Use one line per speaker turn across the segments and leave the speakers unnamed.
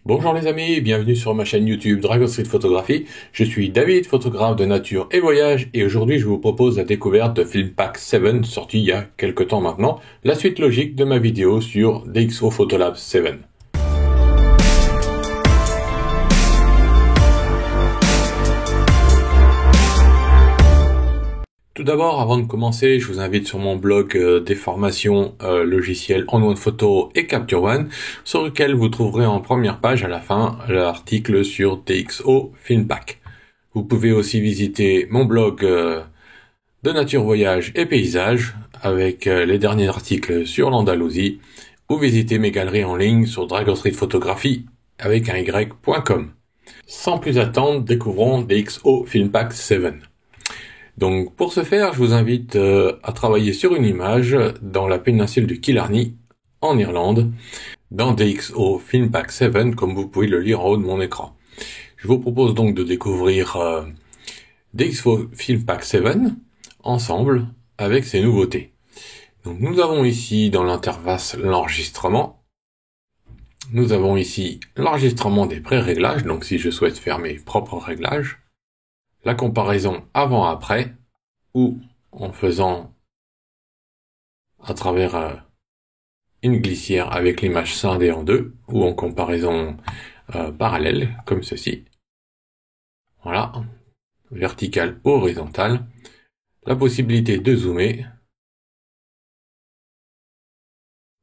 Bonjour les amis, bienvenue sur ma chaîne YouTube Dragon Street Photography. Je suis David, photographe de nature et voyage, et aujourd'hui je vous propose la découverte de Filmpack 7, sorti il y a quelques temps maintenant, la suite logique de ma vidéo sur DxO Photolab 7. Tout d'abord, avant de commencer, je vous invite sur mon blog des formations logiciels On One Photo et Capture One, sur lequel vous trouverez en première page à la fin l'article sur DxO Filmpack. Vous pouvez aussi visiter mon blog de nature, voyage et paysage avec les derniers articles sur l'Andalousie, ou visiter mes galeries en ligne sur Dragon Street Photography avec un y.com. Sans plus attendre, découvrons DxO Filmpack 7. Donc pour ce faire, je vous invite à travailler sur une image dans la péninsule de Killarney, en Irlande, dans DxO Filmpack 7, comme vous pouvez le lire en haut de mon écran. Je vous propose donc de découvrir DxO Filmpack 7 ensemble avec ses nouveautés. Donc nous avons ici dans l'interface l'enregistrement. Nous avons ici l'enregistrement des pré-réglages, donc si je souhaite faire mes propres réglages. La comparaison avant-après, ou en faisant à travers une glissière avec l'image scindée en deux, ou en comparaison parallèle, comme ceci. Voilà, verticale ou horizontale. La possibilité de zoomer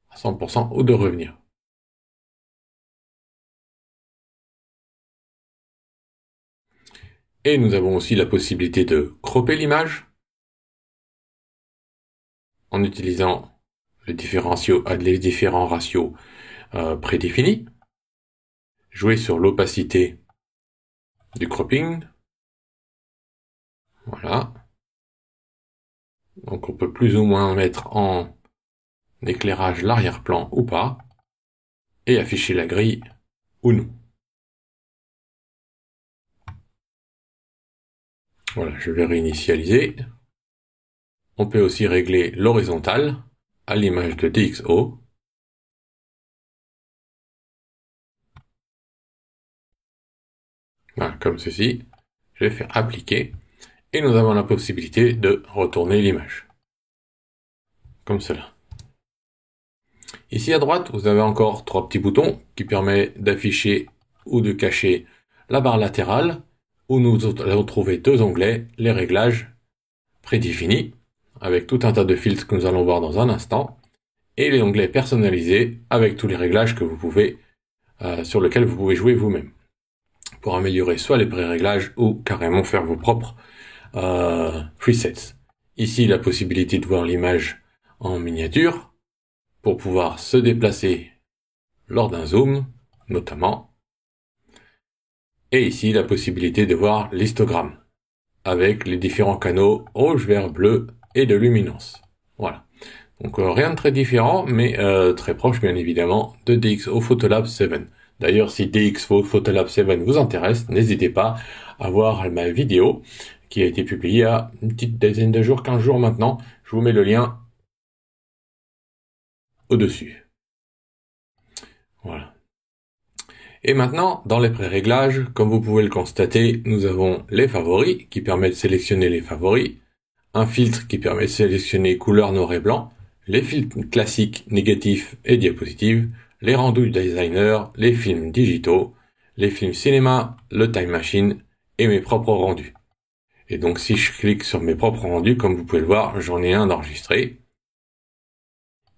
à 100% ou de revenir. Et nous avons aussi la possibilité de cropper l'image en utilisant les différents ratios prédéfinis. Jouer sur l'opacité du cropping. Voilà. Donc on peut plus ou moins mettre en éclairage l'arrière-plan ou pas, et afficher la grille ou non. Voilà, je vais réinitialiser. On peut aussi régler l'horizontale à l'image de DxO. Voilà, comme ceci. Je vais faire appliquer. Et nous avons la possibilité de retourner l'image. Comme cela. Ici à droite, vous avez encore trois petits boutons qui permettent d'afficher ou de cacher la barre latérale, où nous allons trouver deux onglets, les réglages prédéfinis, avec tout un tas de filtres que nous allons voir dans un instant, et les onglets personnalisés, avec tous les réglages que vous pouvez, sur lesquels vous pouvez jouer vous-même, pour améliorer soit les pré-réglages ou carrément faire vos propres presets. Ici, la possibilité de voir l'image en miniature, pour pouvoir se déplacer lors d'un zoom, notamment. Et ici, la possibilité de voir l'histogramme, avec les différents canaux rouge, vert, bleu et de luminance. Voilà. Donc rien de très différent, mais très proche bien évidemment de DxO Photolab 7. D'ailleurs, si DxO Photolab 7 vous intéresse, n'hésitez pas à voir ma vidéo qui a été publiée il y a une petite dizaine de jours, 15 jours maintenant. Je vous mets le lien au-dessus. Voilà. Et maintenant, dans les pré-réglages, comme vous pouvez le constater, nous avons les favoris qui permettent de sélectionner les favoris, un filtre qui permet de sélectionner couleur noir et blanc, les filtres classiques, négatifs et diapositives, les rendus designer, les films digitaux, les films cinéma, le time machine et mes propres rendus. Et donc si je clique sur mes propres rendus, comme vous pouvez le voir, j'en ai un d'enregistré.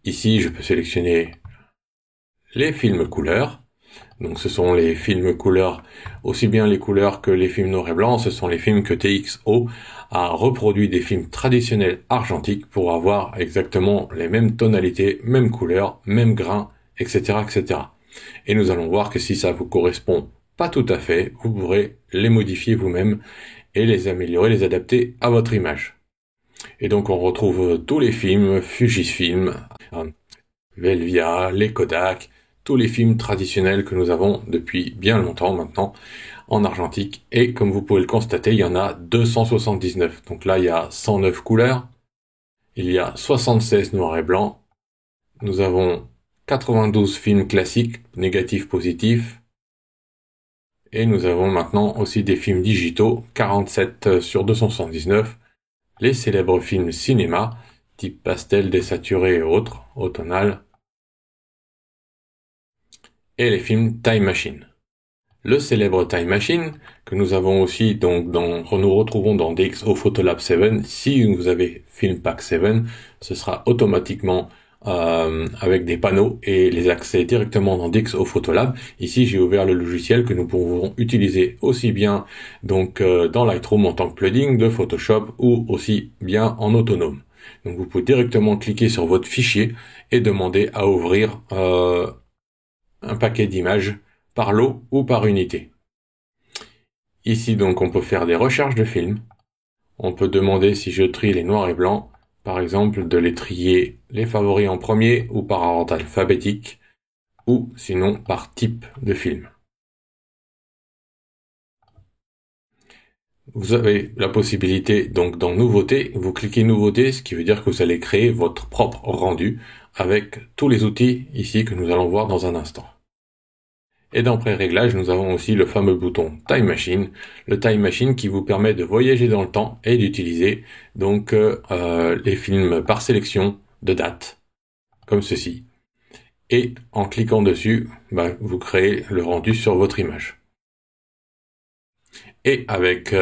Ici, je peux sélectionner les films couleurs. Donc ce sont les films couleurs, aussi bien les couleurs que les films noir et blanc, ce sont les films que DxO a reproduit des films traditionnels argentiques pour avoir exactement les mêmes tonalités, mêmes couleurs, mêmes grains, etc., etc. Et nous allons voir que si ça vous correspond pas tout à fait, vous pourrez les modifier vous-même et les améliorer, les adapter à votre image. Et donc on retrouve tous les films, Fujifilm, Velvia, les Kodak, tous les films traditionnels que nous avons depuis bien longtemps maintenant en argentique. Et comme vous pouvez le constater, il y en a 279. Donc là, il y a 109 couleurs. Il y a 76 noirs et blancs. Nous avons 92 films classiques, négatifs, positifs. Et nous avons maintenant aussi des films digitaux, 47 sur 279, les célèbres films cinéma, type pastel, désaturé et autres, au tonal, et les films Time Machine. Le célèbre Time Machine, que nous avons aussi nous retrouvons dans DxO Photolab 7. Si vous avez Film Pack 7, ce sera automatiquement avec des panneaux et les accès directement dans DxO Photolab. Ici, j'ai ouvert le logiciel que nous pouvons utiliser aussi bien dans Lightroom en tant que plugin de Photoshop ou aussi bien en autonome. Donc vous pouvez directement cliquer sur votre fichier et demander à ouvrir un paquet d'images par lot ou par unité. Ici donc on peut faire des recherches de films. On peut demander si je trie les noirs et blancs, par exemple de les trier les favoris en premier ou par ordre alphabétique, ou sinon par type de film. Vous avez la possibilité donc dans Nouveautés, vous cliquez Nouveautés, ce qui veut dire que vous allez créer votre propre rendu avec tous les outils ici que nous allons voir dans un instant. Et dans Pré-réglage, nous avons aussi le fameux bouton Time Machine, le Time Machine qui vous permet de voyager dans le temps et d'utiliser les films par sélection de date, comme ceci. Et en cliquant dessus, vous créez le rendu sur votre image. Et avec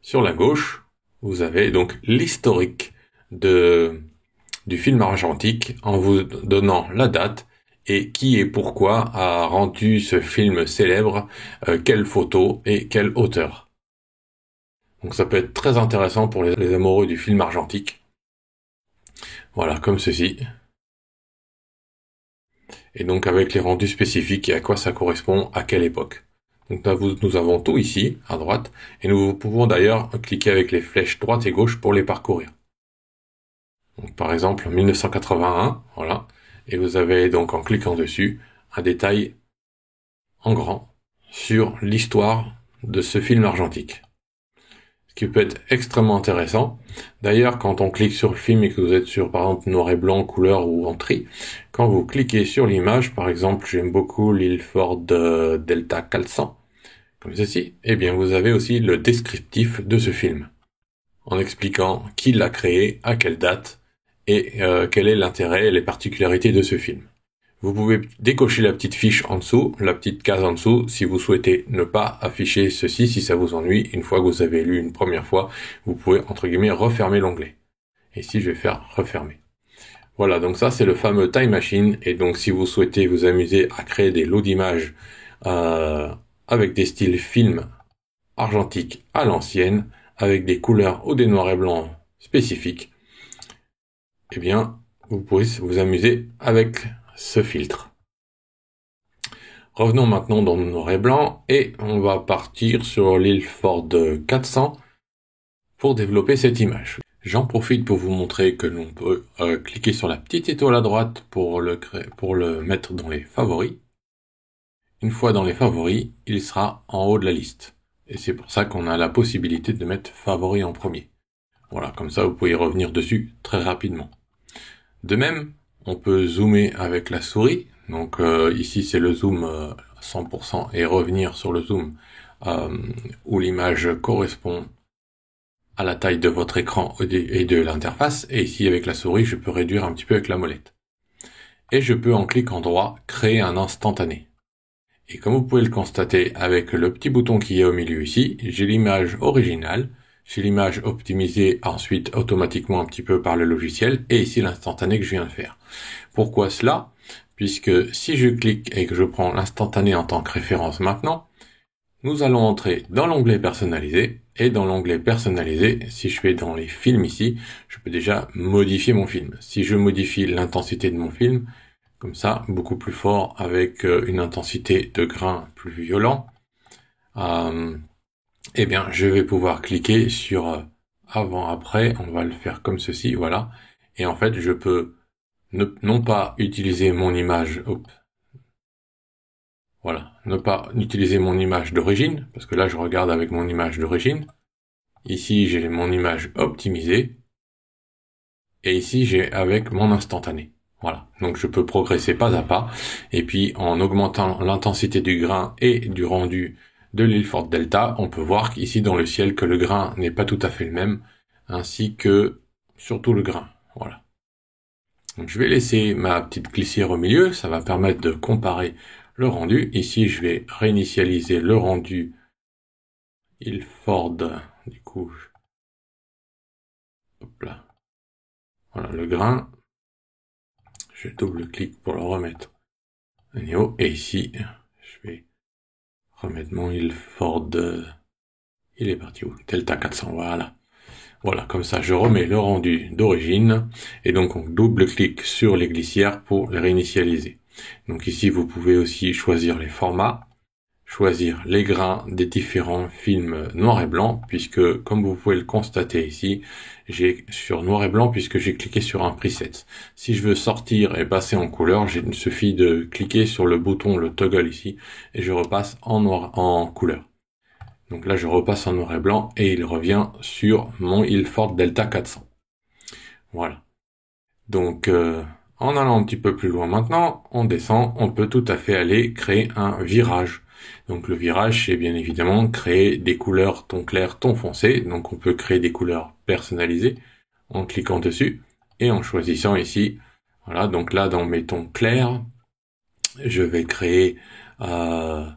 sur la gauche, vous avez donc l'historique du film argentique en vous donnant la date et qui et pourquoi a rendu ce film célèbre, quelle photo et quel auteur. Donc ça peut être très intéressant pour les amoureux du film argentique. Voilà, comme ceci. Et donc avec les rendus spécifiques et à quoi ça correspond, à quelle époque. Donc là, nous avons tout ici, à droite, et nous pouvons d'ailleurs cliquer avec les flèches droite et gauche pour les parcourir. Donc par exemple, 1981, voilà. Et vous avez donc en cliquant dessus un détail en grand sur l'histoire de ce film argentique. Ce qui peut être extrêmement intéressant. D'ailleurs, quand on clique sur le film et que vous êtes sur par exemple noir et blanc, couleur ou en tri, quand vous cliquez sur l'image, par exemple j'aime beaucoup l'Ilford Delta 400, comme ceci, eh bien vous avez aussi le descriptif de ce film, en expliquant qui l'a créé, à quelle date, et quel est l'intérêt et les particularités de ce film. Vous pouvez décocher la petite fiche en dessous, la petite case en dessous, si vous souhaitez ne pas afficher ceci, si ça vous ennuie. Une fois que vous avez lu une première fois, vous pouvez, entre guillemets, refermer l'onglet. Et ici, je vais faire refermer. Voilà, donc ça, c'est le fameux Time Machine. Et donc, si vous souhaitez vous amuser à créer des lots d'images avec des styles films argentiques à l'ancienne, avec des couleurs ou des noirs et blancs spécifiques, eh bien, vous pouvez vous amuser avec ce filtre. Revenons maintenant dans le noir et blanc et on va partir sur l'Ilford 400 pour développer cette image. J'en profite pour vous montrer que l'on peut cliquer sur la petite étoile à droite pour le mettre dans les favoris. Une fois dans les favoris, il sera en haut de la liste. Et c'est pour ça qu'on a la possibilité de mettre favoris en premier. Voilà, comme ça vous pouvez y revenir dessus très rapidement. De même, on peut zoomer avec la souris. Donc ici c'est le zoom 100% et revenir sur le zoom où l'image correspond à la taille de votre écran et de l'interface. Et ici avec la souris, je peux réduire un petit peu avec la molette. Et je peux en cliquant droit créer un instantané. Et comme vous pouvez le constater avec le petit bouton qui est au milieu ici, j'ai l'image originale. J'ai l'image optimisée ensuite automatiquement un petit peu par le logiciel et ici l'instantané que je viens de faire. Pourquoi cela? Puisque si je clique et que je prends l'instantané en tant que référence maintenant, nous allons entrer dans l'onglet personnalisé et dans l'onglet personnalisé, si je vais dans les films ici, je peux déjà modifier mon film. Si je modifie l'intensité de mon film, comme ça, beaucoup plus fort avec une intensité de grain plus violent, eh bien, je vais pouvoir cliquer sur avant-après, on va le faire comme ceci, voilà. Et en fait, je peux non pas utiliser mon image, ne pas utiliser mon image d'origine, parce que là, je regarde avec mon image d'origine. Ici, j'ai mon image optimisée. Et ici, j'ai avec mon instantané. Voilà, donc je peux progresser pas à pas, et puis en augmentant l'intensité du grain et du rendu de l'Ilford Delta, on peut voir qu'ici dans le ciel que le grain n'est pas tout à fait le même, ainsi que surtout le grain. Voilà. Donc je vais laisser ma petite glissière au milieu, ça va permettre de comparer le rendu. Ici je vais réinitialiser le rendu Ilford, du coup, hop là, voilà le grain, je double-clique pour le remettre à niveau, et ici je vais remettre mon Ilford, il est parti où? Delta 400, voilà. Voilà, comme ça je remets le rendu d'origine, et donc on double-clique sur les glissières pour les réinitialiser. Donc ici vous pouvez aussi choisir les formats, choisir les grains des différents films noir et blanc, puisque comme vous pouvez le constater ici, j'ai sur noir et blanc puisque j'ai cliqué sur un preset. Si je veux sortir et passer en couleur, il suffit de cliquer sur le bouton, le toggle ici, et je repasse en couleur. Donc là je repasse en noir et blanc et il revient sur mon Ilford Delta 400. Voilà. Donc en allant un petit peu plus loin maintenant, on descend, on peut tout à fait aller créer un virage. Donc le virage, c'est bien évidemment créer des couleurs ton clair, ton foncé. Donc on peut créer des couleurs personnalisées en cliquant dessus et en choisissant ici. Voilà, donc là dans mes tons clairs, je vais créer un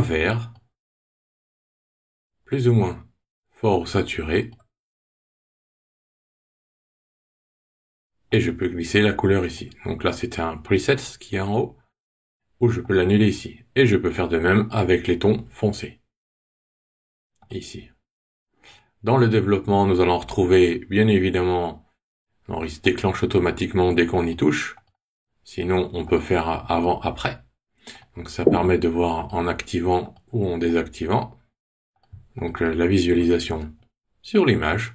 vert plus ou moins fort saturé. Et je peux glisser la couleur ici. Donc là c'était un preset qui est en haut, ou je peux l'annuler ici. Et je peux faire de même avec les tons foncés. Ici. Dans le développement, nous allons retrouver, bien évidemment, il se déclenche automatiquement dès qu'on y touche. Sinon, on peut faire avant, après. Donc ça permet de voir en activant ou en désactivant. Donc la visualisation sur l'image.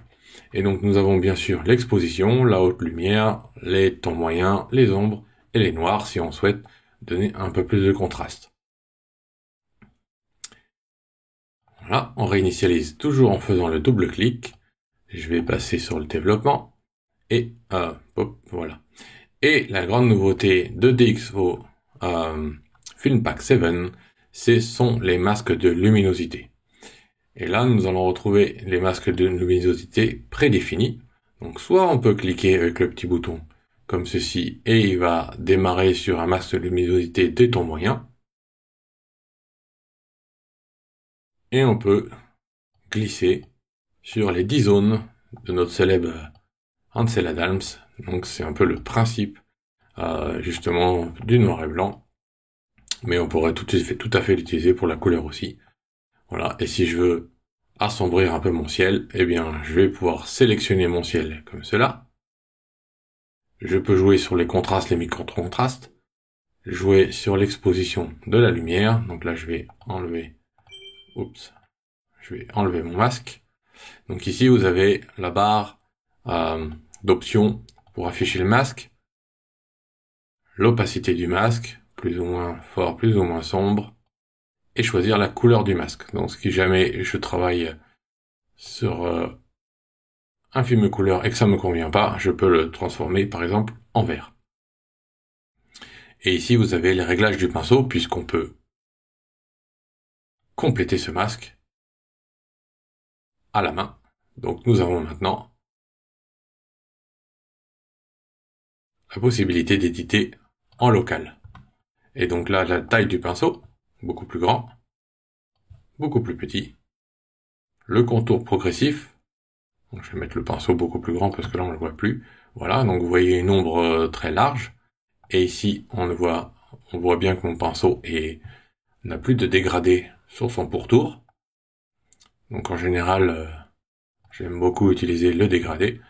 Et donc nous avons bien sûr l'exposition, la haute lumière, les tons moyens, les ombres et les noirs si on souhaite donner un peu plus de contraste. Voilà, on réinitialise toujours en faisant le double-clic. Je vais passer sur le développement. Et hop, voilà. Et la grande nouveauté de DxO Film Pack 7, ce sont les masques de luminosité. Et là, nous allons retrouver les masques de luminosité prédéfinis. Donc soit on peut cliquer avec le petit bouton comme ceci et il va démarrer sur un masque de luminosité des tons moyens. Et on peut glisser sur les 10 zones de notre célèbre Ansel Adams. Donc c'est un peu le principe justement du noir et blanc. Mais on pourrait tout à fait l'utiliser pour la couleur aussi. Voilà, et si je veux assombrir un peu mon ciel, eh bien je vais pouvoir sélectionner mon ciel comme cela. Je peux jouer sur les contrastes, les micro-contrastes, jouer sur l'exposition de la lumière. Donc là je vais enlever mon masque. Donc ici vous avez la barre d'options pour afficher le masque, l'opacité du masque, plus ou moins fort, plus ou moins sombre, et choisir la couleur du masque. Donc si jamais je travaille sur un film couleur et que ça me convient pas, je peux le transformer par exemple en vert. Et ici vous avez les réglages du pinceau puisqu'on peut compléter ce masque à la main. Donc nous avons maintenant la possibilité d'éditer en local. Et donc là, la taille du pinceau, beaucoup plus grand, beaucoup plus petit. Le contour progressif, donc je vais mettre le pinceau beaucoup plus grand parce que là on ne le voit plus. Voilà, donc vous voyez une ombre très large. Et ici, on voit bien que mon pinceau n'a plus de dégradé sur son pourtour. Donc en général, j'aime beaucoup utiliser le dégradé.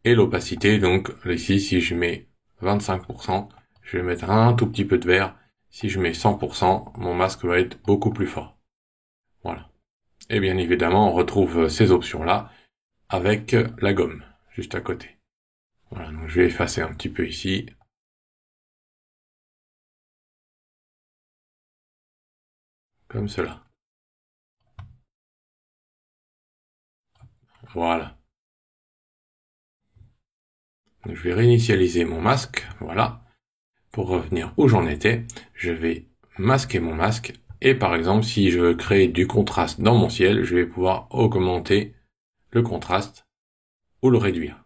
Et l'opacité, donc ici, si je mets 25%, je vais mettre un tout petit peu de vert. Si je mets 100%, mon masque va être beaucoup plus fort. Voilà. Et bien évidemment, on retrouve ces options-là avec la gomme, juste à côté. Voilà, donc je vais effacer un petit peu ici. Comme cela. Voilà. Donc, je vais réinitialiser mon masque, voilà. Pour revenir où j'en étais, je vais masquer mon masque. Et par exemple, si je veux créer du contraste dans mon ciel, je vais pouvoir augmenter le contraste ou le réduire.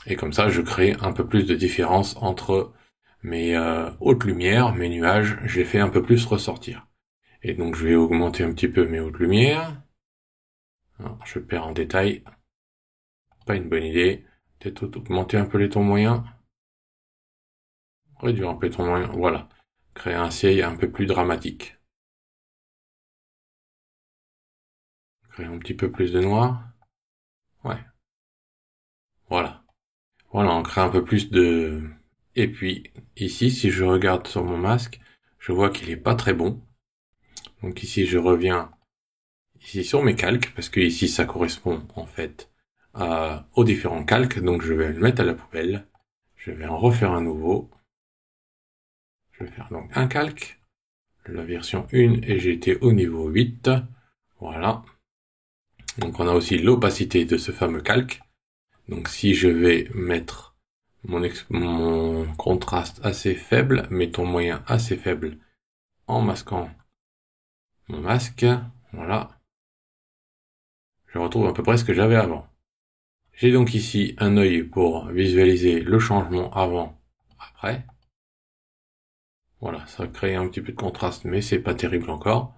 Et comme ça, je crée un peu plus de différence entre mes hautes lumières, mes nuages, je les fais un peu plus ressortir. Et donc je vais augmenter un petit peu mes hautes lumières. Alors, je perds en détail. Pas une bonne idée. Peut-être augmenter un peu les tons moyens. Réduire un peu les tons moyens. Voilà. Créer un ciel un peu plus dramatique. Créer un petit peu plus de noir. Ouais. Voilà. Voilà, on crée un peu plus de... Et puis, ici, si je regarde sur mon masque, je vois qu'il est pas très bon. Donc ici, je reviens ici sur mes calques, parce que ici, ça correspond, en fait, aux différents calques. Donc je vais le mettre à la poubelle. Je vais en refaire un nouveau. Je vais faire donc un calque. La version 1 et j'étais au niveau 8. Voilà. Donc on a aussi l'opacité de ce fameux calque. Donc si je vais mettre mon contraste assez faible, mes tons moyens assez faibles en masquant mon masque, voilà, je retrouve à peu près ce que j'avais avant. J'ai donc ici un œil pour visualiser le changement avant-après. Voilà, ça crée un petit peu de contraste, mais c'est pas terrible encore.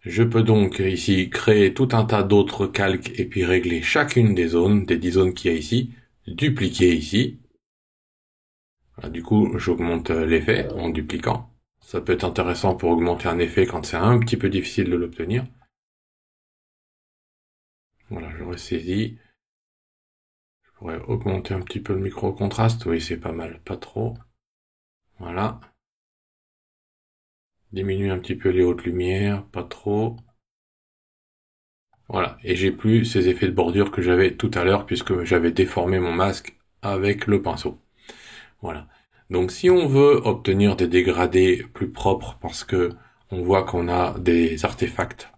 Je peux donc ici créer tout un tas d'autres calques et puis régler chacune des zones, des 10 zones qu'il y a ici, dupliquer ici. Voilà, du coup, j'augmente l'effet en dupliquant. Ça peut être intéressant pour augmenter un effet quand c'est un petit peu difficile de l'obtenir. Voilà, je ressaisis. Je pourrais augmenter un petit peu le micro-contraste. Oui, c'est pas mal, pas trop. Voilà. Diminuer un petit peu les hautes lumières, pas trop. Voilà, et j'ai plus ces effets de bordure que j'avais tout à l'heure puisque j'avais déformé mon masque avec le pinceau. Voilà. Donc si on veut obtenir des dégradés plus propres parce que on voit qu'on a des artefacts.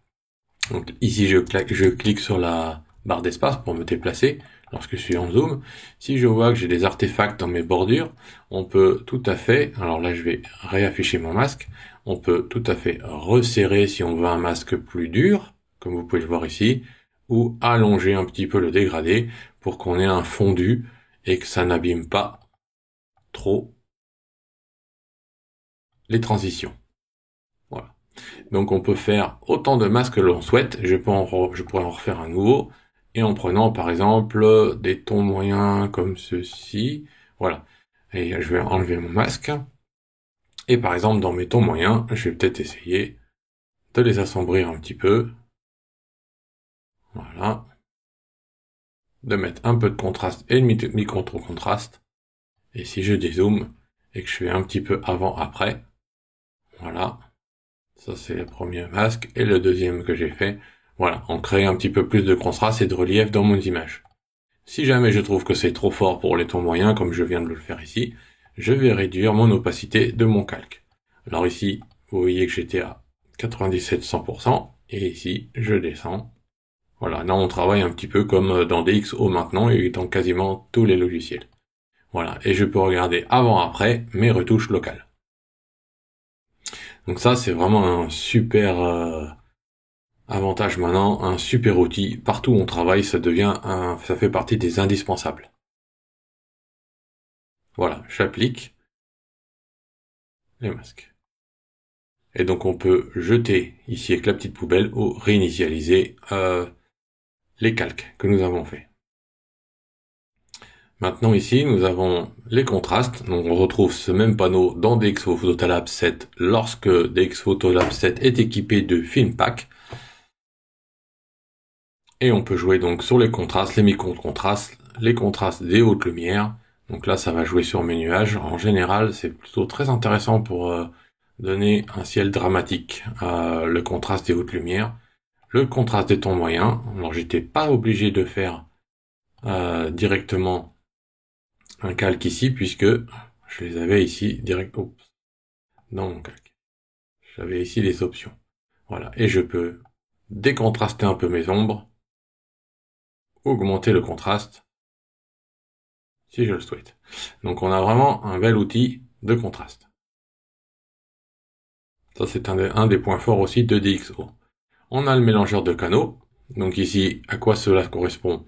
Donc ici je clique sur la barre d'espace pour me déplacer lorsque je suis en zoom. Si je vois que j'ai des artefacts dans mes bordures, on peut tout à fait, alors là je vais réafficher mon masque, on peut tout à fait resserrer si on veut un masque plus dur, comme vous pouvez le voir ici, ou allonger un petit peu le dégradé pour qu'on ait un fondu et que ça n'abîme pas trop les transitions. Voilà. Donc on peut faire autant de masques que l'on souhaite. Je pourrais en refaire un nouveau. Et en prenant par exemple des tons moyens comme ceci. Voilà. Et je vais enlever mon masque. Et par exemple dans mes tons moyens, je vais peut-être essayer de les assombrir un petit peu. Voilà. De mettre un peu de contraste et de micro-contraste. Et si je dézoome et que je fais un petit peu avant-après. Voilà. Ça, c'est le premier masque. Et le deuxième que j'ai fait, voilà, on crée un petit peu plus de contraste et de relief dans mon image. Si jamais je trouve que c'est trop fort pour les tons moyens, comme je viens de le faire ici, je vais réduire mon opacité de mon calque. Alors ici, vous voyez que j'étais à 97-100%, et ici, je descends. Voilà, là on travaille un petit peu comme dans DxO maintenant, et dans quasiment tous les logiciels. Voilà, et je peux regarder avant-après mes retouches locales. Donc ça, c'est vraiment un super avantage maintenant, un super outil. Partout où on travaille, ça fait partie des indispensables. Voilà, j'applique les masques. Et donc on peut jeter ici avec la petite poubelle ou réinitialiser les calques que nous avons fait. Maintenant ici, nous avons les contrastes. Donc on retrouve ce même panneau dans DxO Photolab 7 lorsque DxO Photolab 7 est équipé de Film Pack. Et on peut jouer donc sur les contrastes, les micro-contrastes, les contrastes des hautes lumières. Donc là, ça va jouer sur mes nuages. En général, c'est plutôt très intéressant pour donner un ciel dramatique. Le contraste des hautes lumières, le contraste des tons moyens. Alors j'étais pas obligé de faire directement un calque ici puisque je les avais ici dans mon calque. J'avais ici les options. Voilà, et je peux décontraster un peu mes ombres, augmenter le contraste si je le souhaite. Donc on a vraiment un bel outil de contraste. Ça c'est un des points forts aussi de DxO. On a le mélangeur de canaux. Donc ici, à quoi cela correspond?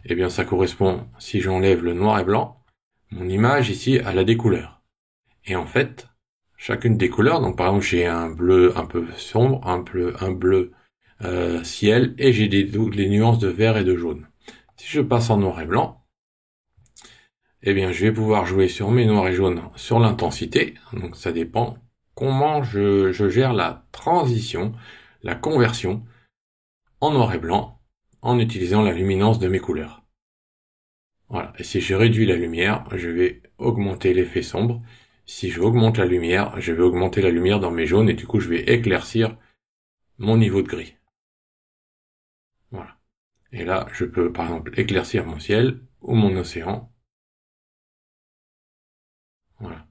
Eh bien ça correspond, si j'enlève le noir et blanc, mon image ici elle a des couleurs. Et en fait, chacune des couleurs, donc par exemple j'ai un bleu un peu sombre, un bleu ciel, et j'ai les nuances de vert et de jaune. Si je passe en noir et blanc, eh bien je vais pouvoir jouer sur mes noirs et jaunes sur l'intensité, donc ça dépend comment je gère la transition, la conversion en noir et blanc en utilisant la luminance de mes couleurs. Voilà, et si je réduis la lumière, je vais augmenter l'effet sombre. Si je augmente la lumière, je vais augmenter la lumière dans mes jaunes et du coup je vais éclaircir mon niveau de gris. Voilà. Et là, je peux par exemple éclaircir mon ciel ou mon océan. Voilà.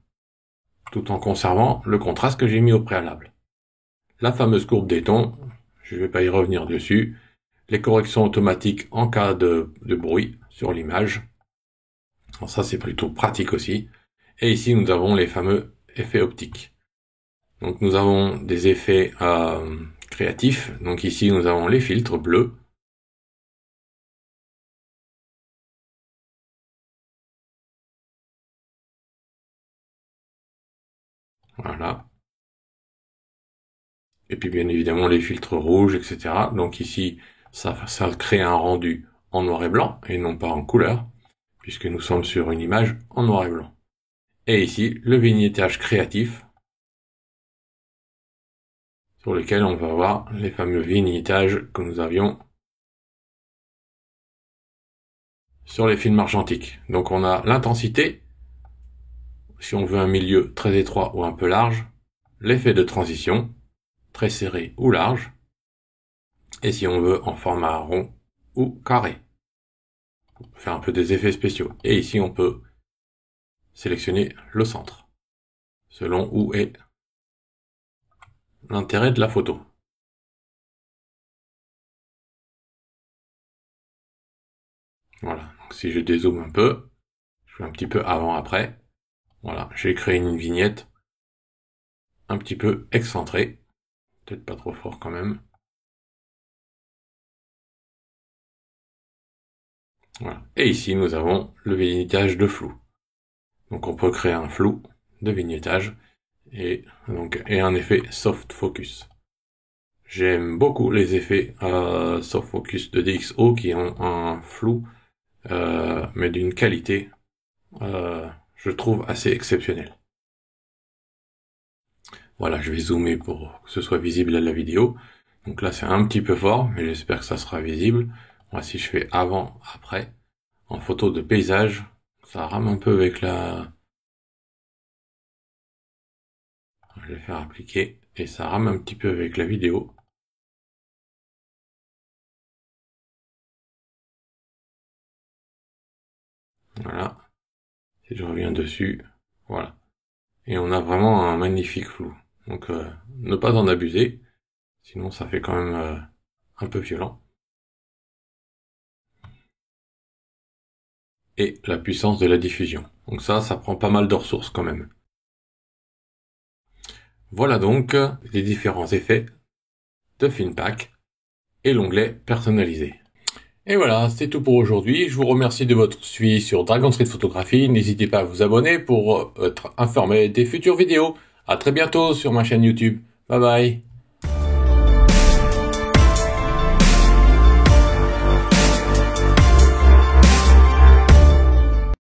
Tout en conservant le contraste que j'ai mis au préalable. La fameuse courbe des tons, je ne vais pas y revenir dessus. Les corrections automatiques en cas de bruit sur l'image. Ça c'est plutôt pratique aussi. Et ici nous avons les fameux effets optiques. Donc nous avons des effets créatifs. Donc ici nous avons les filtres bleus. Voilà. Et puis bien évidemment les filtres rouges, etc. Donc ici ça crée un rendu en noir et blanc et non pas en couleur, puisque nous sommes sur une image en noir et blanc. Et ici le vignettage créatif, sur lequel on va voir les fameux vignettages que nous avions sur les films argentiques. Donc on a l'intensité, si on veut un milieu très étroit ou un peu large, l'effet de transition, très serré ou large, et si on veut en format rond ou carré. On peut faire un peu des effets spéciaux. Et ici on peut sélectionner le centre, selon où est l'intérêt de la photo. Voilà, donc si je dézoome un peu, je fais un petit peu avant-après, voilà, j'ai créé une vignette un petit peu excentrée, peut-être pas trop fort quand même. Voilà. Et ici nous avons le vignettage de flou. Donc on peut créer un flou de vignettage et un effet soft focus. J'aime beaucoup les effets soft focus de DxO qui ont un flou mais d'une qualité je trouve assez exceptionnelle. Voilà, je vais zoomer pour que ce soit visible à la vidéo. Donc là c'est un petit peu fort, mais j'espère que ça sera visible. Moi si je fais avant, après, en photo de paysage, ça rame un peu avec la... Je vais faire appliquer, et ça rame un petit peu avec la vidéo. Voilà. Si je reviens dessus, voilà. Et on a vraiment un magnifique flou. Donc ne pas en abuser, sinon ça fait quand même un peu violent. Et la puissance de la diffusion. Donc ça prend pas mal de ressources quand même. Voilà donc les différents effets de FilmPack et l'onglet personnalisé. Et voilà, c'est tout pour aujourd'hui. Je vous remercie de votre suivi sur Dragon Street Photographie. N'hésitez pas à vous abonner pour être informé des futures vidéos. À très bientôt sur ma chaîne YouTube. Bye bye.